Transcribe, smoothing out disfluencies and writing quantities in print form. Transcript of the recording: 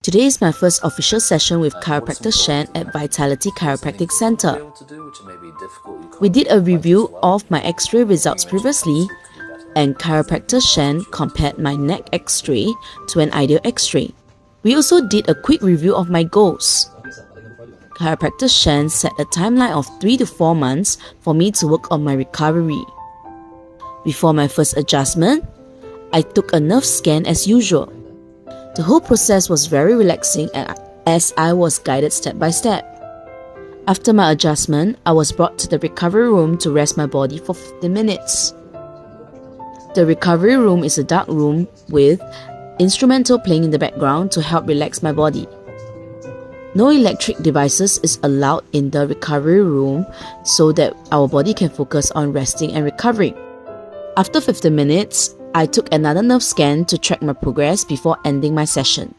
Today is my first official session with chiropractor Shan at Vitality Chiropractic Center. We did a review of my X-ray results previously, and chiropractor Shan compared my neck X-ray to an ideal X-ray. We also did a quick review of my goals. Chiropractor Shan set a timeline of 3 to 4 months for me to work on my recovery. Before my first adjustment, I took a nerve scan as usual. The whole process was very relaxing as I was guided step by step. After my adjustment, I was brought to the recovery room to rest my body for 15 minutes. The recovery room is a dark room with instrumental playing in the background to help relax my body. No electric devices is allowed in the recovery room so that our body can focus on resting and recovering. After 15 minutes, I took another nerve scan to track my progress before ending my session.